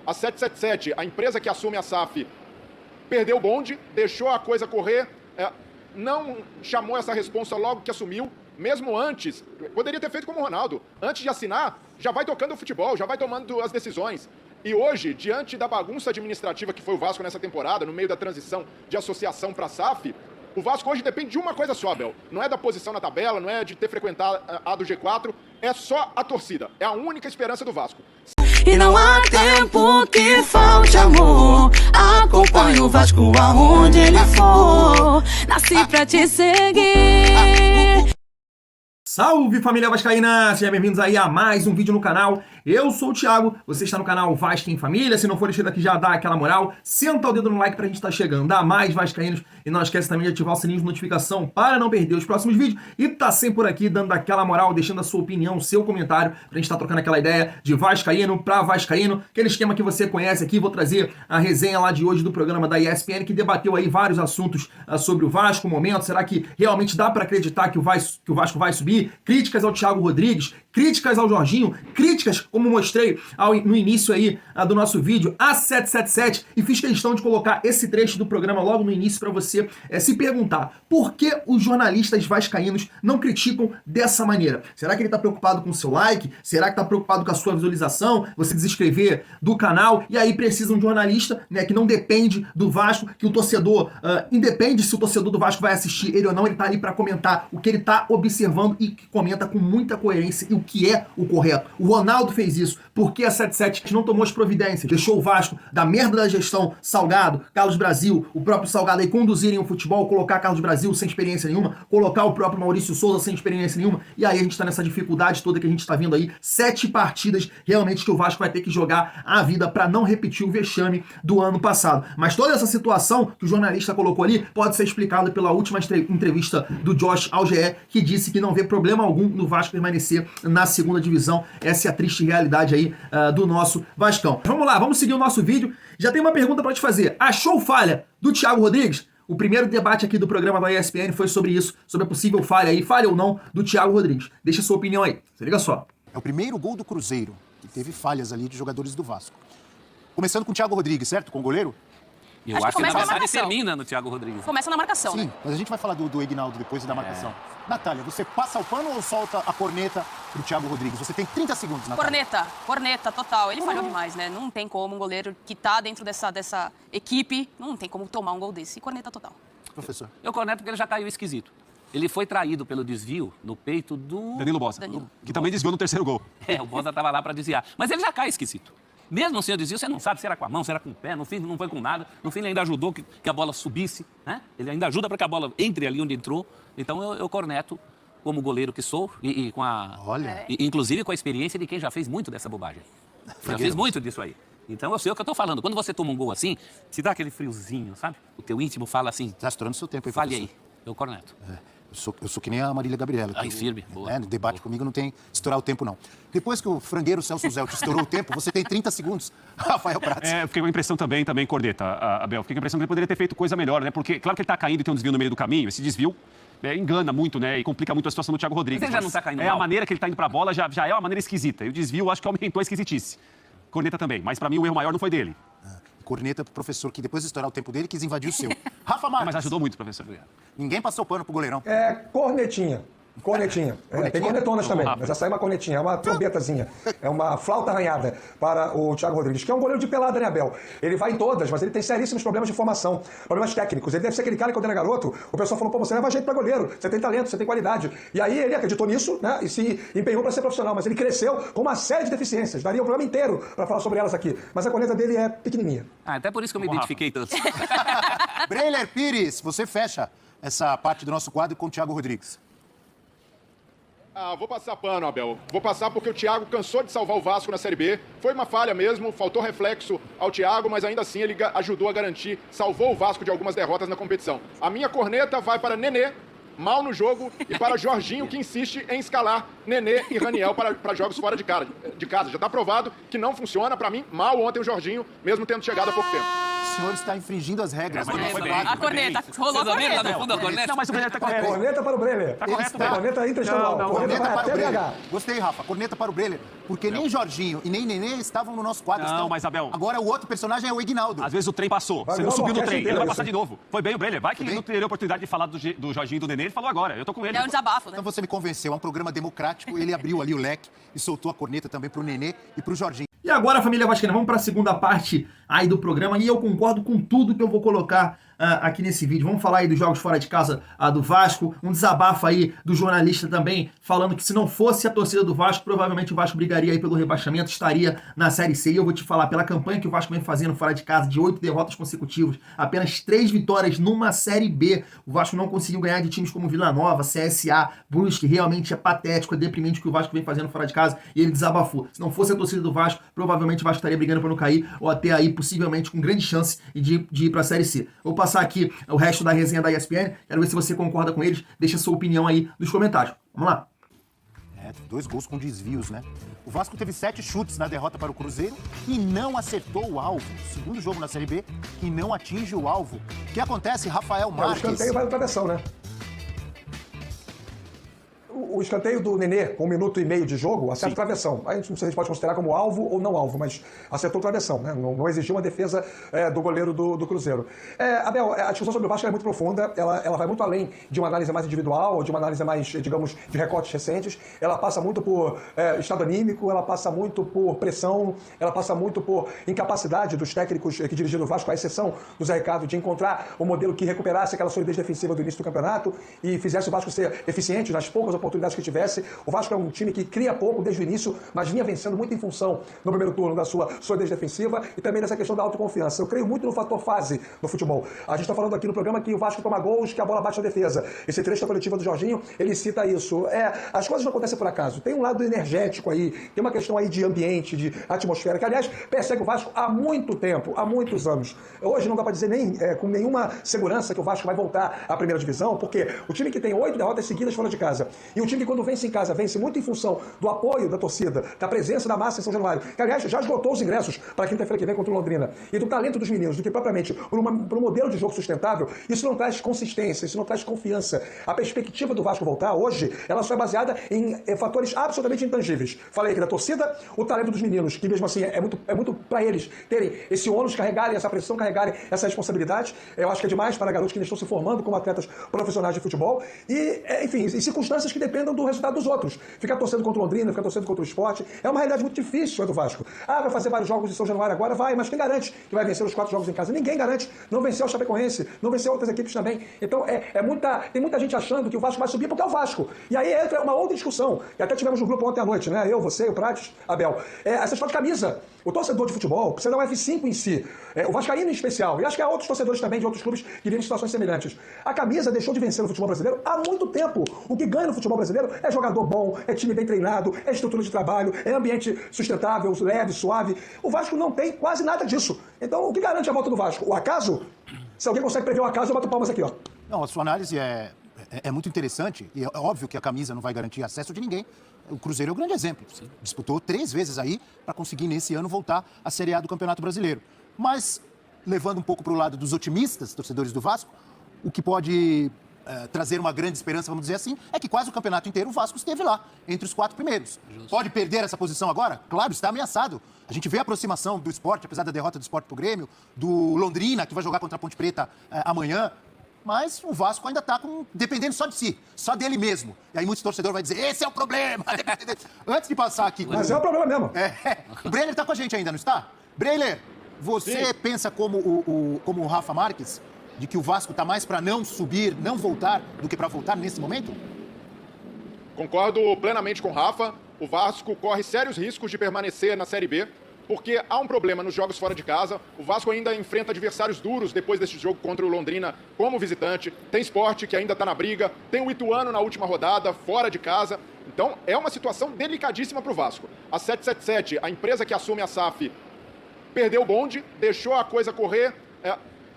A 777, a empresa que assume a SAF, perdeu o bonde, deixou a coisa correr, não chamou essa responsa logo que assumiu, mesmo antes, poderia ter feito como o Ronaldo, antes de assinar, já vai tocando o futebol, já vai tomando as decisões. E hoje, diante da bagunça administrativa que foi o Vasco nessa temporada, no meio da transição de associação para a SAF, o Vasco hoje depende de uma coisa só, Abel. Não é da posição na tabela, não é de ter frequentado a do G4, é só a torcida. É a única esperança do Vasco. E não há tempo que falte amor. Acompanho o Vasco aonde ele for. Nasci pra te seguir. Salve, família vascaína! Sejam bem-vindos aí a mais um vídeo no canal. Eu sou o Thiago, você está no canal Vasco em Família. Se não for inscrito aqui, já dá aquela moral. Senta o dedo no like pra gente estar chegando a mais vascaínos. E não esquece também de ativar o sininho de notificação para não perder os próximos vídeos. E tá sempre por aqui dando aquela moral, deixando a sua opinião, seu comentário, pra gente estar trocando aquela ideia de vascaíno pra vascaíno. Aquele esquema que você conhece aqui. Vou trazer a resenha lá de hoje do programa da ESPN, que debateu aí vários assuntos sobre o Vasco, o momento. Será que realmente dá pra acreditar que o Vasco vai subir? Críticas ao Thiago Rodrigues, críticas ao Jorginho, críticas, como mostrei no início aí do nosso vídeo, a 777, e fiz questão de colocar esse trecho do programa logo no início para você se perguntar por que os jornalistas vascaínos não criticam dessa maneira. Será que ele está preocupado com o seu like? Será que está preocupado com a sua visualização? Você desinscrever do canal? E aí precisa um jornalista, né, que não depende do Vasco, que o torcedor, independe se o torcedor do Vasco vai assistir ele ou não, ele está ali para comentar o que ele está observando e que comenta com muita coerência e o que é o correto. O Ronaldo fez isso. Por que a 77 não tomou as providências? Deixou o Vasco da merda da gestão Salgado, Carlos Brasil, o próprio Salgado aí conduzirem o futebol, colocar Carlos Brasil sem experiência nenhuma, colocar o próprio Maurício Souza sem experiência nenhuma, e aí a gente tá nessa dificuldade toda que a gente tá vendo aí. 7 partidas realmente que o Vasco vai ter que jogar a vida para não repetir o vexame do ano passado. Mas toda essa situação que o jornalista colocou ali pode ser explicada pela última entrevista do Josh ao GE, que disse que não vê problema algum no Vasco permanecer na segunda divisão. Essa é a triste realidade aí do nosso Vascão. Vamos lá, vamos seguir o nosso vídeo. Já tem uma pergunta para te fazer. Achou falha do Thiago Rodrigues? O primeiro debate aqui do programa da ESPN foi sobre isso, sobre a possível falha aí, falha ou não, do Thiago Rodrigues. Deixa a sua opinião aí, se liga só. É o primeiro gol do Cruzeiro, que teve falhas ali de jogadores do Vasco. Começando com o Thiago Rodrigues, certo? Com o goleiro? Eu acho que a série termina no Thiago Rodrigues. Começa na marcação, Sim, né? mas a gente vai falar do Egnaldo depois e da marcação. Natália, você passa o pano ou solta a corneta pro Thiago Rodrigues? Você tem 30 segundos, Natália. Corneta, total. Ele falhou demais, né? Não tem como um goleiro que tá dentro dessa equipe, não tem como tomar um gol desse. E corneta total. Professor. Eu corneto porque ele já caiu esquisito. Ele foi traído pelo desvio no peito do... Danilo Bosa, que também desviou no terceiro gol. O Bosa estava lá para desviar. Mas ele já cai esquisito. Mesmo sem o desvio, você não sabe se era com a mão, se era com o pé. No fim, não foi com nada. No fim, ele ainda ajudou que a bola subisse, né? Ele ainda ajuda para que a bola entre ali onde entrou. Então, eu corneto como goleiro que sou e com a... Olha. Inclusive com a experiência de quem já fez muito dessa bobagem. Já fez muito disso aí. Então, eu sei o que eu tô falando. Quando você toma um gol assim, se dá aquele friozinho, sabe? O teu íntimo fala assim... Tá estourando seu tempo aí, Fale professor. aí, eu corneto. Eu sou que nem a Marília Gabriela. Aí, firme, boa. No debate comigo não tem estourar o tempo, não. Depois que o frangueiro Celso Zé te estourou o tempo, você tem 30 segundos, Rafael Prats. Fiquei com a impressão também, corneta, Abel, fiquei com a impressão que ele poderia ter feito coisa melhor, né? Porque, claro que ele tá caindo e tem um desvio no meio do caminho, esse desvio engana muito, né? E complica muito a situação do Thiago Rodrigues. Mas ele já não tá caindo a mal? maneira que ele tá indo pra bola já é uma maneira esquisita. E o desvio, acho que aumentou a esquisitice. Corneta também, mas pra mim o erro maior não foi dele. Corneta pro professor, que depois de estourar o tempo dele, quis invadir o seu. Rafa Marques. Mas ajudou muito, professor. Ninguém passou pano pro goleirão. Cornetinha. Tem cornetonas também, mas essa aí é uma cornetinha, é uma trombetazinha, é uma flauta arranhada para o Thiago Rodrigues, que é um goleiro de pelada, né, Abel? Ele vai em todas, mas ele tem seríssimos problemas de formação, problemas técnicos. Ele deve ser aquele cara que quando era garoto, o pessoal falou, pô, você leva jeito pra goleiro, você tem talento, você tem qualidade. E aí ele acreditou nisso, né, e se empenhou para ser profissional, mas ele cresceu com uma série de deficiências. Daria um programa inteiro para falar sobre elas aqui, mas a corneta dele é pequenininha. Até por isso que eu me identifiquei tanto. Breiler Pires, você fecha essa parte do nosso quadro com o Thiago Rodrigues. Vou passar pano, Abel. Vou passar porque o Thiago cansou de salvar o Vasco na Série B. Foi uma falha mesmo, faltou reflexo ao Thiago, mas ainda assim ele ajudou a garantir, salvou o Vasco de algumas derrotas na competição. A minha corneta vai para Nenê, mal no jogo, e para Jorginho, que insiste em escalar Nenê e Raniel para jogos fora de casa. Já está provado que não funciona. Para mim, mal ontem o Jorginho, mesmo tendo chegado há pouco tempo. senhor está infringindo as regras. A corneta. Rolou a corneta. No fundo, a corneta. Não, mas o Brenner tá correto. Corneta para o Breler. Tá correto, Corneta interestadual. Corneta Corneta vai para até o Breler. BH. Gostei, Rafa. Corneta para o Breler. Porque nem Jorginho e nem Nenê estavam no nosso quadro. Não, estão. mas, Abel- Agora o outro personagem é o Ignaldo. Às vezes o trem passou. Vai Você não virar uma subiu no orquestra trem. Ele inteira vai isso. passar de novo. Foi bem o Brenner. Vai que bem. não teria oportunidade de falar do Jorginho e do Nenê. Ele falou agora. Eu tô com ele. É um desabafo, né? Então você me convenceu. É um programa democrático. Ele abriu ali o leque e soltou a corneta também pro Nenê e pro Jorginho. E agora, família vascaína, vamos para a segunda parte aí do programa e eu concordo com tudo que eu vou colocar aqui nesse vídeo. Vamos falar aí dos jogos fora de casa do Vasco, um desabafo aí do jornalista também, falando que se não fosse a torcida do Vasco, provavelmente o Vasco brigaria aí pelo rebaixamento, estaria na Série C. E eu vou te falar, pela campanha que o Vasco vem fazendo fora de casa, de 8 derrotas consecutivas, apenas 3 vitórias numa Série B, o Vasco não conseguiu ganhar de times como Vila Nova, CSA, Brusque, realmente é patético, é deprimente o que o Vasco vem fazendo fora de casa, e ele desabafou. Se não fosse a torcida do Vasco, provavelmente o Vasco estaria brigando para não cair, ou até aí, possivelmente, com grande chance de ir para a Série C. Vou passar aqui o resto da resenha da ESPN, quero ver se você concorda com eles, deixa sua opinião aí nos comentários. Vamos lá. 2 gols com desvios, né? O Vasco teve 7 chutes na derrota para o Cruzeiro e não acertou o alvo. Segundo jogo na Série B que não atinge o alvo. O que acontece, Rafael O Marques? escanteio vai para travessão, né? O escanteio do Nenê, com 1 minuto e meio de jogo, acerta o travessão. Aí não sei se a gente pode considerar como alvo ou não alvo, mas acertou o travessão, né? Não exigiu uma defesa do goleiro do Cruzeiro. Abel, a discussão sobre o Vasco é muito profunda, ela vai muito além de uma análise mais individual, de uma análise mais, digamos, de recortes recentes. Ela passa muito por estado anímico, ela passa muito por pressão, ela passa muito por incapacidade dos técnicos que dirigiram o Vasco, à exceção do Zé Ricardo, de encontrar um modelo que recuperasse aquela solidez defensiva do início do campeonato e fizesse o Vasco ser eficiente nas poucas oportunidades que tivesse. O Vasco é um time que cria pouco desde o início, mas vinha vencendo muito em função, no primeiro turno, da sua solidez defensiva e também dessa questão da autoconfiança. Eu creio muito no fator fase no futebol. A gente está falando aqui no programa que o Vasco toma gols, que a bola bate na defesa. Esse trecho da coletiva do Jorginho, ele cita isso. As coisas não acontecem por acaso. Tem um lado energético aí, tem uma questão aí de ambiente, de atmosfera, que, aliás, persegue o Vasco há muito tempo, há muitos anos. Hoje não dá para dizer nem com nenhuma segurança que o Vasco vai voltar à primeira divisão, porque o time que tem 8 derrotas seguidas fora de casa, e o time que quando vence em casa, vence muito em função do apoio da torcida, da presença da massa em São Januário, que, aliás, já esgotou os ingressos para quinta-feira que vem contra o Londrina, e do talento dos meninos, do que propriamente por um modelo de jogo sustentável, isso não traz consistência, isso não traz confiança. A perspectiva do Vasco voltar hoje, ela só é baseada em fatores absolutamente intangíveis. Falei aqui da torcida, o talento dos meninos, que mesmo assim é muito para eles terem esse ônus, carregarem essa pressão, carregarem essa responsabilidade. Eu acho que é demais para garotos que ainda estão se formando como atletas profissionais de futebol e, enfim, em circunstâncias que dependam do resultado dos outros. Ficar torcendo contra o Londrina, ficar torcendo contra o Sport, é uma realidade muito difícil, do Vasco. Vai fazer vários jogos em São Januário agora? Vai, mas quem garante que vai vencer os 4 jogos em casa? Ninguém garante. Não venceu o Chapecoense, não venceu outras equipes também. Então, tem muita gente achando que o Vasco vai subir porque é o Vasco. E aí entra uma outra discussão, que até tivemos no grupo ontem à noite, né? Eu, você, o Prates, Abel. Essa história de camisa. O torcedor de futebol precisa dar um F5 em si. O vascaíno em especial. E acho que há outros torcedores também de outros clubes que vivem em situações semelhantes. A camisa deixou de vencer no futebol brasileiro há muito tempo. O que ganha no futebol brasileiro é jogador bom, é time bem treinado, é estrutura de trabalho, é ambiente sustentável, leve, suave. O Vasco não tem quase nada disso. Então, o que garante a volta do Vasco? O acaso? Se alguém consegue prever o acaso, eu bato palmas aqui, ó. Não, a sua análise é muito interessante e é óbvio que a camisa não vai garantir acesso de ninguém. O Cruzeiro é um grande exemplo. Disputou 3 vezes aí para conseguir nesse ano voltar à Série A do Campeonato Brasileiro. Mas, levando um pouco para o lado dos otimistas, torcedores do Vasco, o que pode trazer uma grande esperança, vamos dizer assim, é que quase o campeonato inteiro o Vasco esteve lá, entre os 4 primeiros. Pode perder essa posição agora? Claro, está ameaçado. A gente vê a aproximação do Sport, apesar da derrota do Sport pro Grêmio, do Londrina, que vai jogar contra a Ponte Preta amanhã. Mas o Vasco ainda está dependendo só de si, só dele mesmo. E aí muitos torcedores vão dizer, esse é o problema. Antes de passar aqui... Mas é o problema mesmo. O Breler está com a gente ainda, não está? Breler, você pensa como o Rafa Marques, de que o Vasco está mais para não subir, não voltar, do que para voltar nesse momento? Concordo plenamente com o Rafa. O Vasco corre sérios riscos de permanecer na Série B, porque há um problema nos jogos fora de casa. O Vasco ainda enfrenta adversários duros depois deste jogo contra o Londrina como visitante. Tem Sport, que ainda está na briga. Tem o Ituano na última rodada, fora de casa. Então, é uma situação delicadíssima para o Vasco. A 777, a empresa que assume a SAF, perdeu o bonde, deixou a coisa correr,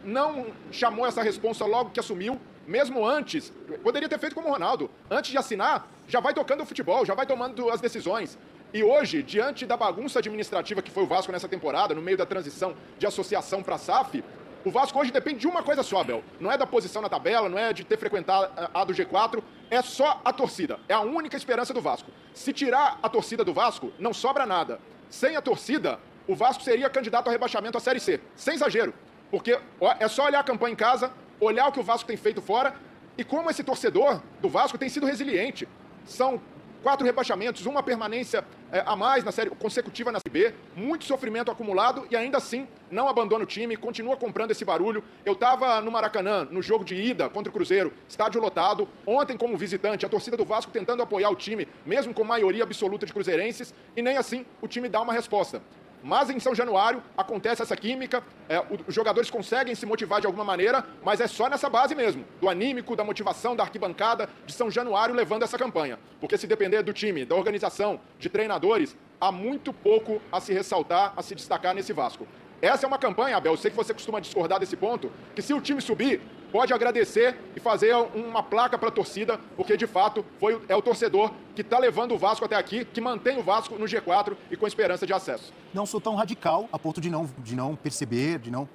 não chamou essa responsa logo que assumiu. Mesmo antes, poderia ter feito como o Ronaldo. Antes de assinar, já vai tocando o futebol, já vai tomando as decisões. E hoje, diante da bagunça administrativa que foi o Vasco nessa temporada, no meio da transição de associação para a SAF, O Vasco hoje depende de uma coisa só, Abel. Não é da posição na tabela, não é de ter frequentado a do G4, é só a torcida. É a única esperança do Vasco. Se tirar a torcida do Vasco, não sobra nada. Sem a torcida, o Vasco seria candidato ao rebaixamento à Série C. Sem exagero. Porque é só olhar a campanha em casa, olhar o que o Vasco tem feito fora e como esse torcedor do Vasco tem sido resiliente. São 4 rebaixamentos, uma permanência a mais na série consecutiva na Série B, muito sofrimento acumulado e ainda assim não abandona o time, continua comprando esse barulho. Eu estava no Maracanã, no jogo de ida contra o Cruzeiro, estádio lotado, ontem como visitante, a torcida do Vasco tentando apoiar o time, mesmo com maioria absoluta de cruzeirenses, e nem assim o time dá uma resposta. Mas em São Januário acontece essa química, os jogadores conseguem se motivar de alguma maneira, mas é só nessa base mesmo, do anímico, da motivação, da arquibancada de São Januário levando essa campanha. Porque se depender do time, da organização, de treinadores, há muito pouco a se ressaltar, a se destacar nesse Vasco. Essa é uma campanha, Abel, eu sei que você costuma discordar desse ponto, que se o time subir, pode agradecer e fazer uma placa para a torcida, porque de fato é o torcedor que está levando o Vasco até aqui, que mantém o Vasco no G4 e com esperança de acesso. Não sou tão radical a ponto de não perceber, de não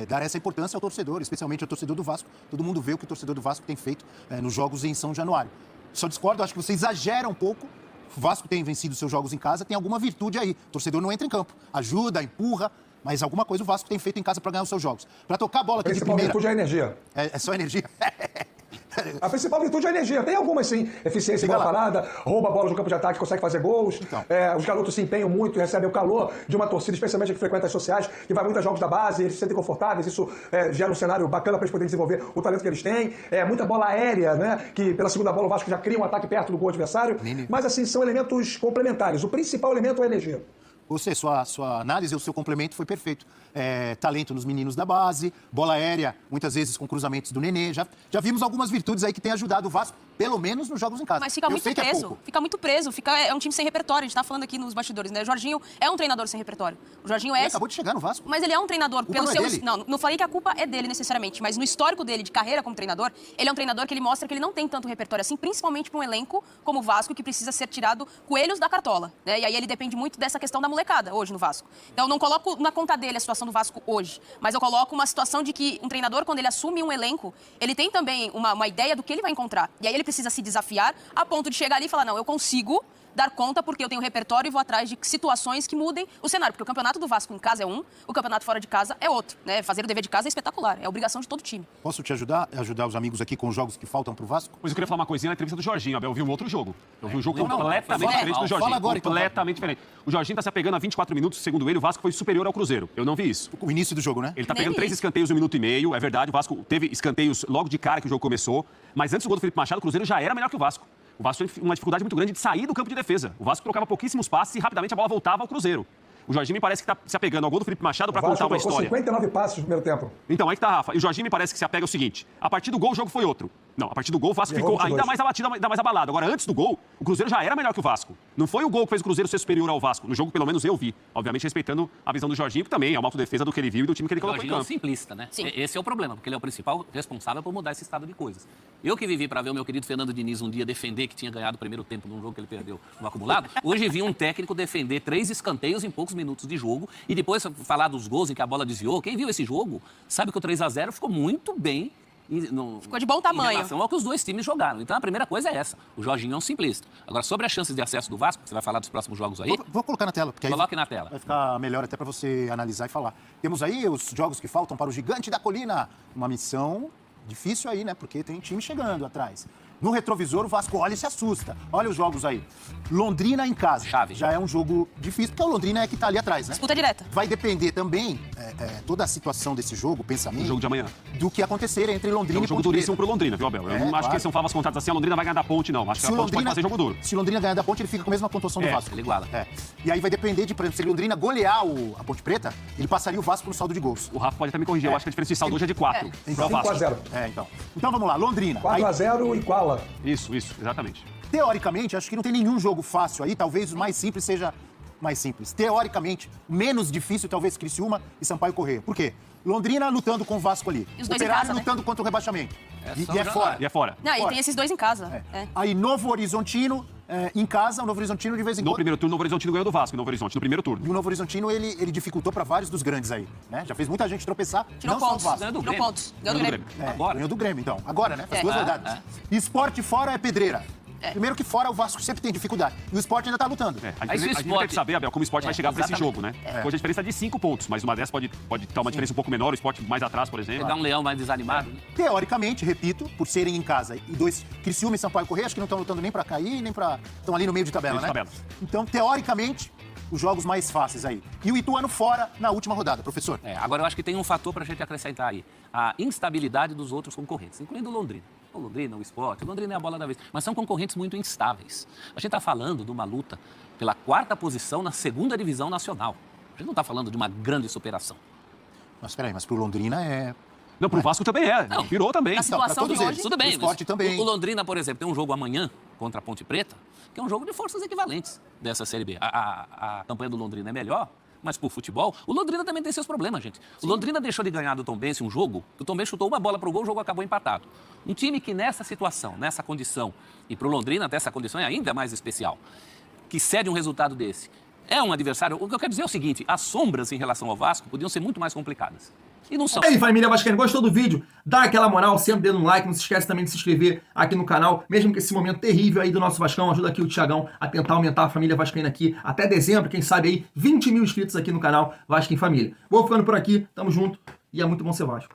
dar essa importância ao torcedor, especialmente ao torcedor do Vasco. Todo mundo vê o que o torcedor do Vasco tem feito nos jogos em São Januário. Só discordo, acho que você exagera um pouco. O Vasco tem vencido seus jogos em casa, tem alguma virtude aí. O torcedor não entra em campo, ajuda, empurra, mas alguma coisa o Vasco tem feito em casa para ganhar os seus jogos. Para tocar a bola aqui de primeira... A principal virtude é a energia. É só energia? A principal virtude é a energia. Tem algumas, sim. Eficiência em bola parada, rouba a bola no campo de ataque, consegue fazer gols. Então. Os garotos se empenham muito e recebem o calor de uma torcida, especialmente que frequenta as sociais, que vai muito a jogos da base, eles se sentem confortáveis, isso gera um cenário bacana para eles poderem desenvolver o talento que eles têm. Muita bola aérea, né? Que pela segunda bola o Vasco já cria um ataque perto do gol adversário. Mas, assim, são elementos complementares. O principal elemento é a energia. Você, sua análise, o seu complemento foi perfeito. Talento nos meninos da base, bola aérea, muitas vezes com cruzamentos do Nenê. Já vimos algumas virtudes aí que têm ajudado o Vasco, pelo menos nos jogos em casa. Mas fica muito preso. Fica muito preso. É um time sem repertório. A gente tá falando aqui nos bastidores, né? O Jorginho é um treinador sem repertório. O Jorginho Ele acabou de chegar no Vasco. Mas ele é um treinador pelo seu... Não falei que a culpa é dele necessariamente, mas no histórico dele de carreira como treinador, ele é um treinador que ele mostra que ele não tem tanto repertório assim, principalmente para um elenco como o Vasco, que precisa ser tirado coelhos da cartola, né? E aí ele depende muito dessa questão da molecada hoje no Vasco. Então eu não coloco na conta dele a situação do Vasco hoje, mas eu coloco uma situação de que um treinador, quando ele assume um elenco, ele tem também uma ideia do que ele vai encontrar. E aí ele precisa se desafiar a ponto de chegar ali e falar, não, eu consigo dar conta porque eu tenho repertório e vou atrás de situações que mudem o cenário. Porque o campeonato do Vasco em casa é um, o campeonato fora de casa é outro, né? Fazer o dever de casa é espetacular, é obrigação de todo time. Posso te ajudar os amigos aqui com os jogos que faltam pro Vasco? Pois eu queria falar uma coisinha na entrevista do Jorginho, Abel. Eu vi um outro jogo. Eu vi um jogo completamente diferente do Jorginho. Fala agora, completamente diferente. O Jorginho tá se apegando a 24 minutos, segundo ele, o Vasco foi superior ao Cruzeiro. Eu não vi isso. O início do jogo, né? Ele tá pegando 3 escanteios em 1 minuto e meio, é verdade. O Vasco teve escanteios logo de cara que o jogo começou, mas antes do gol do Felipe Machado, o Cruzeiro já era melhor que o Vasco. O Vasco teve uma dificuldade muito grande de sair do campo de defesa. O Vasco trocava pouquíssimos passes e rapidamente a bola voltava ao Cruzeiro. O Jorginho me parece que está se apegando ao gol do Felipe Machado para contar uma história. 59 passes no primeiro tempo. Então, aí que tá, Rafa. E o Jorginho me parece que se apega ao seguinte: a partir do gol, o jogo foi outro. Não, a partir do gol, o Vasco ficou ainda mais abatido, ainda mais abalado. Agora, antes do gol, o Cruzeiro já era melhor que o Vasco. Não foi o gol que fez o Cruzeiro ser superior ao Vasco. No jogo, pelo menos, eu vi. Obviamente, respeitando a visão do Jorginho, que também é uma autodefesa do que ele viu e do time que ele colocou em campo. O Jorginho é um simplista, né? Sim. Esse é o problema, porque ele é o principal responsável por mudar esse estado de coisas. Eu que vivi para ver o meu querido Fernando Diniz um dia defender que tinha ganhado o primeiro tempo num jogo que ele perdeu no acumulado, hoje vi um técnico defender 3 escanteios em poucos minutos de jogo e depois falar dos gols em que a bola desviou. Quem viu esse jogo sabe que o 3-0 ficou muito bem. Ficou de bom tamanho. Em relação ao que os dois times jogaram. Então a primeira coisa é essa. O Jorginho é um simplista. Agora, sobre as chances de acesso do Vasco, você vai falar dos próximos jogos aí? Vou colocar na tela. Porque coloque na tela. Vai ficar melhor até para você analisar e falar. Temos aí os jogos que faltam para o Gigante da Colina. Uma missão difícil aí, né? Porque tem time chegando atrás. No retrovisor, o Vasco olha e se assusta. Olha os jogos aí. Londrina em casa. Chave. Já é um jogo difícil, porque o Londrina é que tá ali atrás, né? Disputa direta. Vai depender também toda a situação desse jogo, o pensamento... O jogo de amanhã. Do que acontecer entre Londrina e um jogo duríssimo pro Londrina, viu, Abel? Eu não acho que são favas contadas assim, a Londrina vai ganhar da Ponte, não. Acho que a Ponte pode fazer jogo duro. Se o Londrina ganhar da Ponte, ele fica com a mesma pontuação do Vasco. Ele iguala. E aí vai depender de, por exemplo, se o Londrina golear a Ponte Preta, ele passaria o Vasco no saldo de gols. O Rafa pode até me corrigir, eu acho que a diferença de saldo hoje é de 4. Então, 5-0. Então vamos lá, Londrina. 4-0 iguala. Isso, exatamente. Teoricamente, acho que não tem nenhum jogo fácil aí, talvez o mais simples seja mais simples. Teoricamente, menos difícil talvez Criciúma e Sampaio Corrêa. Por quê? Londrina lutando com o Vasco ali. E os dois Operário em casa, lutando contra o rebaixamento. E é fora. E é fora. Não, e tem esses dois em casa. Aí Novo Horizontino Em casa, o Novo Horizontino, de vez em No quando... primeiro turno, o Novo Horizontino ganhou do Vasco, no primeiro turno. E o Novo Horizontino, ele dificultou para vários dos grandes aí, né? Já fez muita gente tropeçar, Tirou não só o pontos. Vasco. Ganhou do Tirou Grêmio. pontos. Ganhou do Grêmio. Agora. Ganhou do Grêmio, então. Agora, né? Faz duas É. rodadas. Esporte fora é pedreira. Primeiro que fora o Vasco sempre tem dificuldade. E o Esporte ainda tá lutando. A gente tem que saber, Abel, como o Sport vai chegar para esse exatamente. jogo, né? Hoje a diferença é de 5 pontos, mas uma dessas pode dar uma diferença um pouco menor, o Sport mais atrás, por exemplo. Pegar um leão mais desanimado. Teoricamente, repito, por serem em casa e dois, Criciúma e Sampaio Corrêa, acho que não estão lutando nem pra cair, nem pra... Estão ali no meio de tabela, Meio de né? tabela. Então, teoricamente, os jogos mais fáceis aí. E o Ituano fora na última rodada, professor. Agora eu acho que tem um fator pra gente acrescentar aí. A instabilidade dos outros concorrentes, incluindo o Londrina. O Londrina, o Sport, o Londrina é a bola da vez. Mas são concorrentes muito instáveis. A gente está falando de uma luta pela 4ª posição na 2ª divisão nacional. A gente não está falando de uma grande superação. Mas peraí, mas pro Londrina é... Não, pro Vasco também é. Não. Virou também. Na situação todos de eles. hoje... Tudo bem, O Sport mas também. o Londrina, por exemplo, tem um jogo amanhã contra a Ponte Preta, que é um jogo de forças equivalentes dessa Série B. A campanha do Londrina é melhor, mas por futebol, o Londrina também tem seus problemas, gente. O Londrina deixou de ganhar do Tombense um jogo, o Tombense chutou uma bola pro gol, o jogo acabou empatado. Um time que nessa situação, nessa condição, e pro Londrina até essa condição é ainda mais especial, que cede um resultado desse, é um adversário... O que eu quero dizer é o seguinte, as sombras em relação ao Vasco podiam ser muito mais complicadas. E não são. E aí, família vascaína, gostou do vídeo? Dá aquela moral, sempre dando um like, não se esquece também de se inscrever aqui no canal, mesmo que esse momento terrível aí do nosso Vascão, ajuda aqui o Thiagão a tentar aumentar a família vascaína aqui até dezembro, quem sabe aí 20 mil inscritos aqui no canal Vasco em Família. Vou ficando por aqui, tamo junto e é muito bom ser Vasco.